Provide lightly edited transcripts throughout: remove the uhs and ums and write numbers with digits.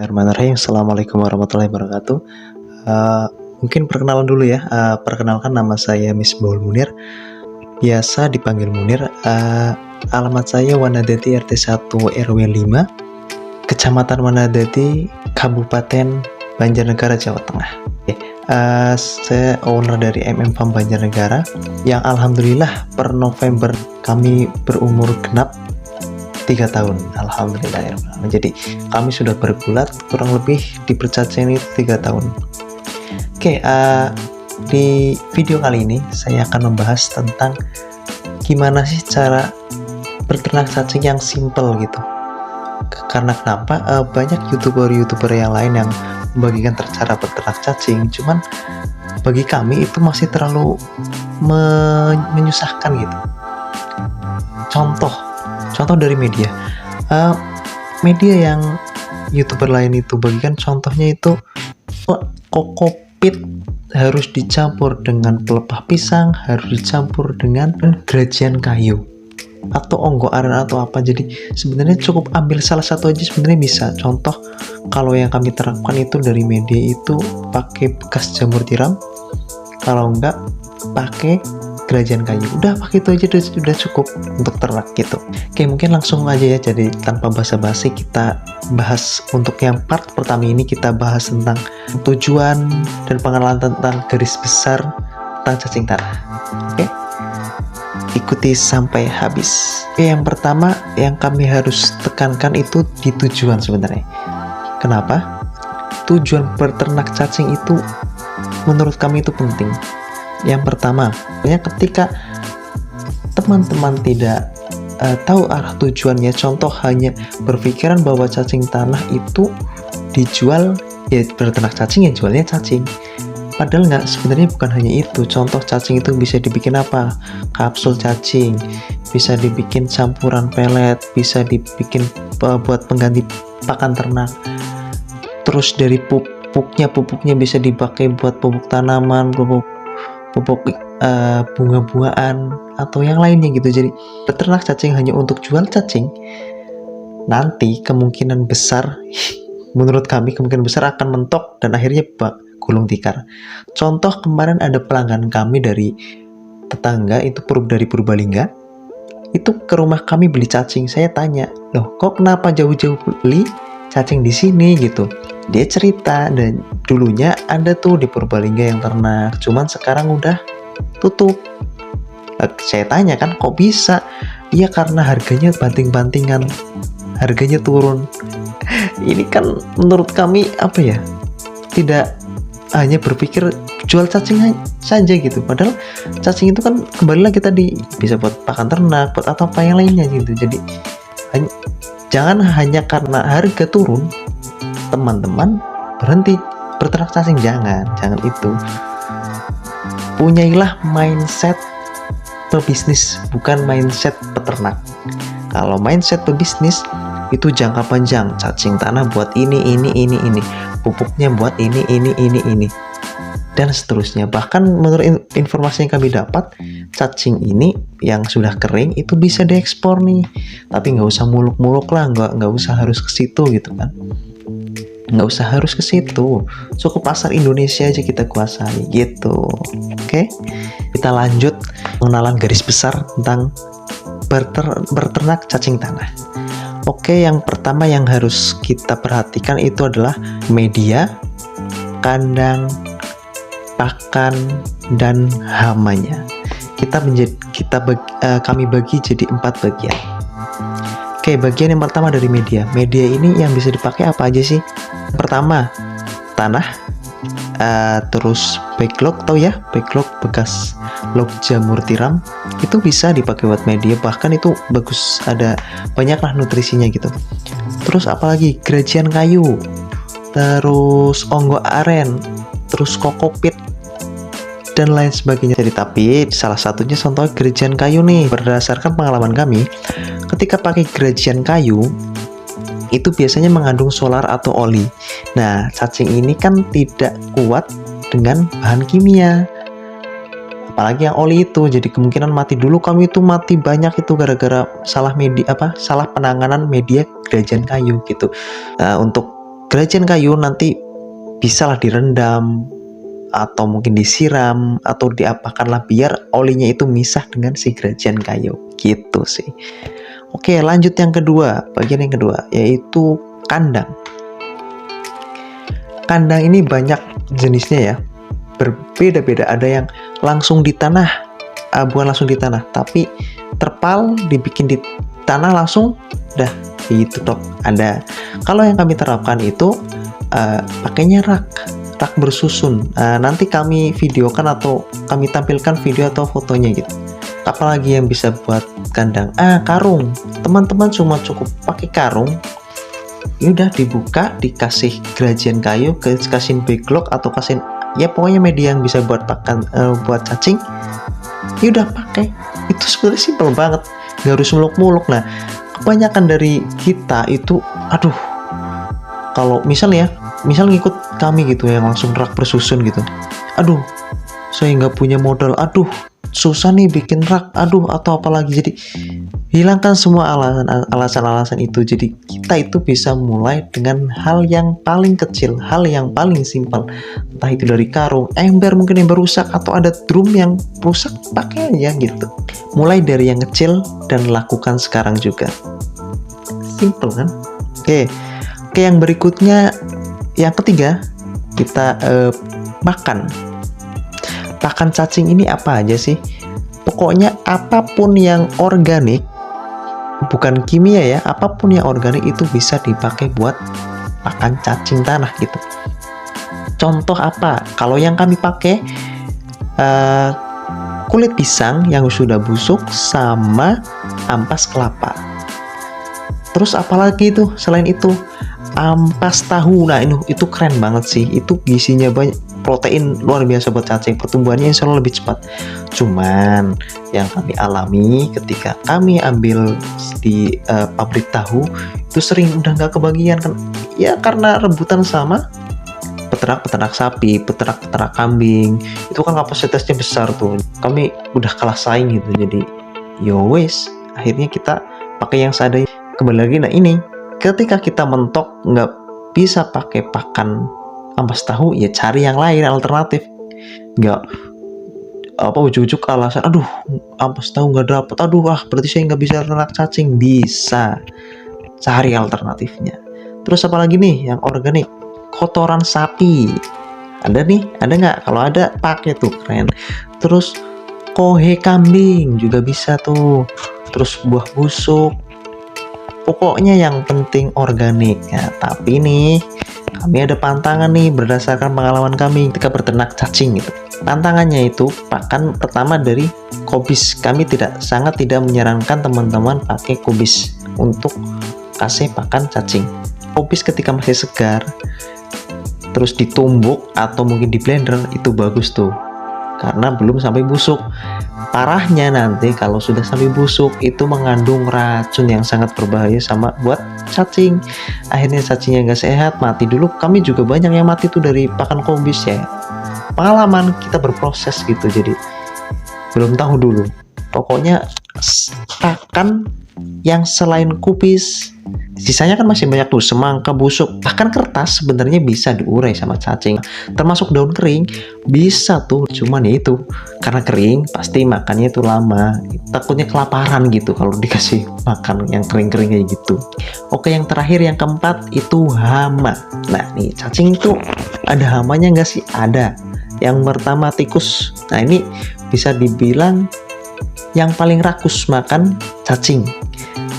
Bismillahirrahmanirrahim. Assalamualaikum warahmatullahi wabarakatuh. Mungkin perkenalan dulu ya. Perkenalkan, nama saya Misbahul Munir, biasa dipanggil Munir. Alamat saya Wanadati RT 1 RW 5, Kecamatan Wanadati, Kabupaten Banjarnegara, Jawa Tengah. Saya owner dari MM Farm Banjarnegara, yang alhamdulillah per November kami berumur genap 3 tahun, alhamdulillah ya. Jadi kami sudah bergulat kurang lebih di percacing ini 3 tahun. Di video kali ini saya akan membahas tentang gimana sih cara berternak cacing yang simple gitu. Karena kenapa? Banyak youtuber yang lain yang membagikan cara berternak cacing, cuman bagi kami itu masih terlalu menyusahkan gitu. Contoh dari media yang youtuber lain itu bagikan, contohnya itu kokopit harus dicampur dengan pelepah pisang, harus dicampur dengan grajian kayu atau onggo aren atau apa. Jadi sebenarnya cukup ambil salah satu aja sebenarnya bisa. Contoh kalau yang kami terapkan itu dari media itu pakai bekas jamur tiram, kalau enggak pakai grajian kayu. Udah pakai itu aja udah cukup untuk ternak gitu. Mungkin langsung aja ya, jadi tanpa basa-basi kita bahas. Untuk yang part pertama ini kita bahas tentang tujuan dan pengenalan tentang garis besar tentang cacing tanah. Ikuti sampai habis. Yang pertama yang kami harus tekankan itu di tujuan sebenarnya. Kenapa? Tujuan berternak cacing itu menurut kami itu penting. Yang pertama, ketika teman-teman tidak tahu arah tujuannya, contoh hanya berpikiran bahwa cacing tanah itu dijual, ya berternak cacing ya jualnya cacing. Padahal nggak, sebenarnya bukan hanya itu. Contoh cacing itu bisa dibikin apa? Kapsul cacing, bisa dibikin campuran pelet, bisa dibikin buat pengganti pakan ternak. Terus dari pupuknya bisa dipakai buat pupuk tanaman, pupuk bunga-bungaan atau yang lainnya gitu. Jadi peternak cacing hanya untuk jual cacing, nanti kemungkinan besar menurut kami akan mentok dan akhirnya gulung tikar. Contoh kemarin ada pelanggan kami dari tetangga itu dari Purbalingga, itu ke rumah kami beli cacing. Saya tanya, loh kok kenapa jauh-jauh beli cacing di sini gitu? Dia cerita, dan dulunya ada tuh di Purbalingga yang ternak, cuman sekarang udah tutup. Saya tanya kan kok bisa? Iya karena harganya banting-bantingan, harganya turun. Ini kan menurut kami apa ya, tidak hanya berpikir jual cacing saja gitu. Padahal cacing itu kan kembali lagi tadi bisa buat pakan ternak, buat atau apa yang lainnya gitu. Jadi jangan hanya karena harga turun teman-teman berhenti berternak cacing. Jangan itu. Punyailah mindset pebisnis, bukan mindset peternak. Kalau mindset pebisnis itu jangka panjang, cacing tanah buat ini, pupuknya buat ini, dan seterusnya. Bahkan menurut informasi yang kami dapat, cacing ini yang sudah kering itu bisa diekspor nih. Tapi nggak usah muluk-muluk lah, nggak usah harus ke situ gitu kan. Nggak usah harus ke situ, cukup pasar Indonesia aja kita kuasai gitu. Kita lanjut pengenalan garis besar tentang berternak cacing tanah. Yang pertama yang harus kita perhatikan itu adalah media, kandang, pakan, dan hamanya. Kami bagi jadi 4 bagian. Bagian yang pertama dari media. Media ini yang bisa dipakai apa aja sih? Pertama, tanah, terus backlog, tahu ya, backlog bekas log jamur tiram itu bisa dipakai buat media, bahkan itu bagus, ada banyaklah nutrisinya gitu. Terus apalagi grajian kayu, terus onggo aren, terus kokopit dan lain sebagainya. Jadi tapi salah satunya contoh grajian kayu nih. Berdasarkan pengalaman kami, ketika pakai grajian kayu itu biasanya mengandung solar atau oli. Nah, cacing ini kan tidak kuat dengan bahan kimia, apalagi yang oli itu. Jadi kemungkinan mati dulu kami itu mati banyak itu gara-gara salah penanganan media grajian kayu gitu. Untuk Grajian kayu nanti bisalah direndam atau mungkin disiram atau diapakanlah biar olinya itu misah dengan si grajian kayu gitu sih. Oke, lanjut yang kedua, bagian yang kedua yaitu kandang. Kandang ini banyak jenisnya ya, berbeda-beda. Ada yang langsung di tanah, bukan langsung di tanah, tapi terpal dibikin di tanah langsung, dah gitu dok. Ada. Kalau yang kami terapkan itu pakainya rak bersusun. Nanti kami videokan atau kami tampilkan video atau fotonya gitu. Apalagi yang bisa buat kandang? Karung. Teman-teman cuma cukup pakai karung. Ya udah dibuka, dikasih grajian kayu, kasih backlog atau kasih ya pokoknya media yang bisa buat pakan buat cacing. Ya udah pakai. Itu sebenarnya simpel banget. Nggak harus muluk-muluk. Nah, kebanyakan dari kita itu, kalau misal ngikut kami gitu yang langsung rak bersusun gitu, saya nggak punya modal, susah nih bikin rak, atau apalagi, jadi hilangkan semua alasan-alasan itu. Jadi kita itu bisa mulai dengan hal yang paling kecil, hal yang paling simpel, entah itu dari karung, ember mungkin yang rusak, atau ada drum yang rusak, pakai aja gitu. Mulai dari yang kecil dan lakukan sekarang juga. Simple kan? Oke, yang berikutnya, yang ketiga, kita pakan cacing ini apa aja sih? Pokoknya apapun yang organik, bukan kimia ya, apapun yang organik itu bisa dipakai buat pakan cacing tanah gitu. Contoh apa? Kalau yang kami pakai kulit pisang yang sudah busuk sama ampas kelapa. Terus apalagi itu selain itu? Ampas tahu. Nah itu keren banget sih. Itu gizinya banyak, protein luar biasa buat cacing, pertumbuhannya insya Allah lebih cepat. Cuman yang kami alami ketika kami ambil di pabrik tahu itu sering udah nggak kebagian kan ya, karena rebutan sama peternak sapi, peternak kambing. Itu kan kapasitasnya besar tuh, kami udah kalah saing gitu. Jadi wes, akhirnya kita pakai yang seadanya. Kembali lagi, nah ini ketika kita mentok nggak bisa pakai pakan ampas tahu, ya cari yang lain, alternatif. Nggak ujuk-ujuk alasan, ampas tahu nggak dapet, berarti saya nggak bisa ternak cacing. Bisa cari alternatifnya. Terus apalagi nih yang organik? Kotoran sapi ada nggak? Kalau ada pakai tuh, keren. Terus kohe kambing juga bisa tuh. Terus buah busuk, pokoknya yang penting organik ya. Tapi nih kami ada pantangan nih berdasarkan pengalaman kami ketika berternak cacing gitu. Tantangannya itu pakan pertama dari kubis. Kami sangat tidak menyarankan teman-teman pakai kubis untuk kasih pakan cacing. Kubis ketika masih segar terus ditumbuk atau mungkin di blender itu bagus tuh, karena belum sampai busuk. Parahnya nanti kalau sudah sampai busuk itu mengandung racun yang sangat berbahaya sama buat cacing. Akhirnya cacingnya nggak sehat, mati dulu. Kami juga banyak yang mati tuh dari pakan kubis ya. Pengalaman kita berproses gitu, jadi belum tahu dulu. Pokoknya pakan yang selain kubis, sisanya kan masih banyak tuh, semangka busuk, bahkan kertas sebenarnya bisa diurai sama cacing. Termasuk daun kering bisa tuh, cuman ya itu karena kering pasti makannya itu lama, takutnya kelaparan gitu kalau dikasih makan yang kering-kering kayak gitu. Oke, yang terakhir, yang keempat itu hama. Nah nih, cacing itu ada hamanya nggak sih? Ada. Yang pertama tikus. Nah ini bisa dibilang yang paling rakus makan cacing.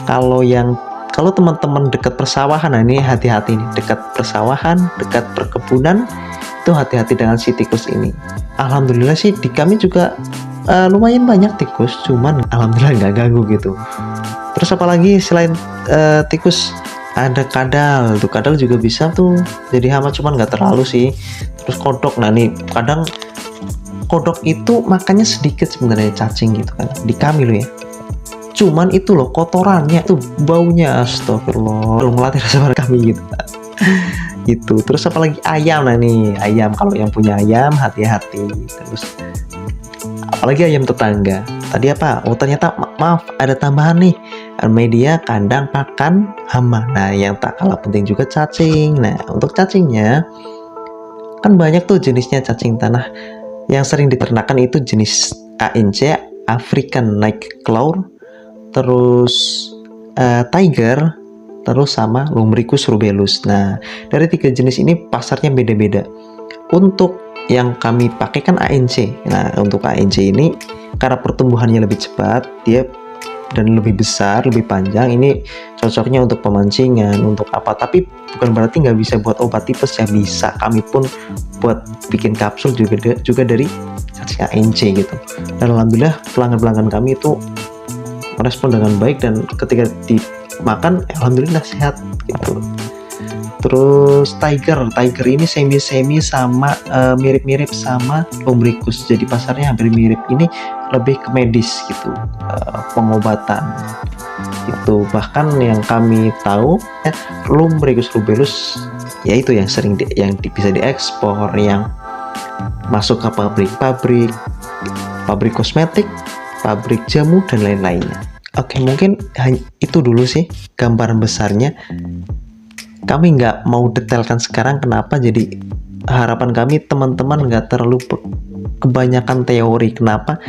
Kalau teman-teman dekat persawahan, nah ini hati-hati nih, dekat persawahan, dekat perkebunan, itu hati-hati dengan si tikus ini. Alhamdulillah sih di kami juga lumayan banyak tikus, cuman alhamdulillah nggak ganggu gitu. Terus apalagi selain tikus, ada kadal. Tuh kadal juga bisa tuh jadi hama, cuman nggak terlalu sih. Terus kodok. Nah nih kadang kodok itu makannya sedikit sebenarnya cacing gitu kan di kami loh ya. Cuman itu loh kotorannya tuh, baunya astagfirullah, belum melatih rasa kami gitu. Gitu. Terus apalagi ayam. Nah nih ayam, kalau yang punya ayam hati-hati. Terus apalagi ayam tetangga. Tadi apa? Oh ternyata maaf, ada tambahan nih. media kandang pakan hama. Nah, yang tak kalah penting juga cacing. Nah, untuk cacingnya kan banyak tuh jenisnya cacing tanah. Yang sering diternakan itu jenis ANC, African Nightcrawler, terus tiger, terus sama Lumbricus rubellus. Nah, dari 3 jenis ini pasarnya beda-beda. Untuk yang kami pakai kan ANC. Nah, untuk ANC ini karena pertumbuhannya lebih cepat, dia dan lebih besar, lebih panjang, ini cocoknya untuk pemancingan, untuk apa. Tapi bukan berarti nggak bisa buat obat tipes ya, bisa. Kami pun buat bikin kapsul juga dari cacing ANC gitu. Dan alhamdulillah pelanggan-pelanggan kami itu merespon dengan baik, dan ketika dimakan alhamdulillah sehat gitu. Terus tiger ini semi sama mirip-mirip sama Lumbricus, jadi pasarnya hampir mirip. Ini lebih ke medis gitu, pengobatan itu. Bahkan yang kami tahu Lumbricus rubellus yaitu yang sering yang bisa diekspor, yang masuk ke pabrik kosmetik, pabrik jamu dan lain-lainnya. Oke, mungkin itu dulu sih gambaran besarnya. Kami nggak mau detailkan sekarang, kenapa? Jadi harapan kami teman-teman nggak terlalu kebanyakan teori. Kenapa?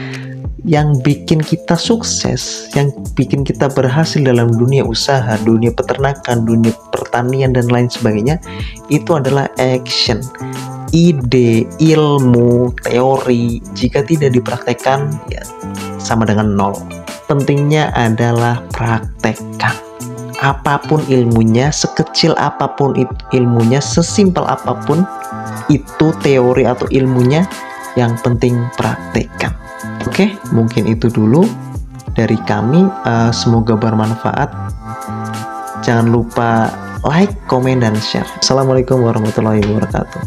Yang bikin kita sukses, yang bikin kita berhasil dalam dunia usaha, dunia peternakan, dunia pertanian dan lain sebagainya, itu adalah action, ide, ilmu, teori. Jika tidak dipraktekkan, ya sama dengan nol. Pentingnya adalah praktekkan. Apapun ilmunya, sekecil apapun ilmunya, sesimpel apapun itu teori atau ilmunya, yang penting praktekkan. Oke, mungkin itu dulu dari kami. Semoga bermanfaat. Jangan lupa like, komen, dan share. Assalamualaikum warahmatullahi wabarakatuh.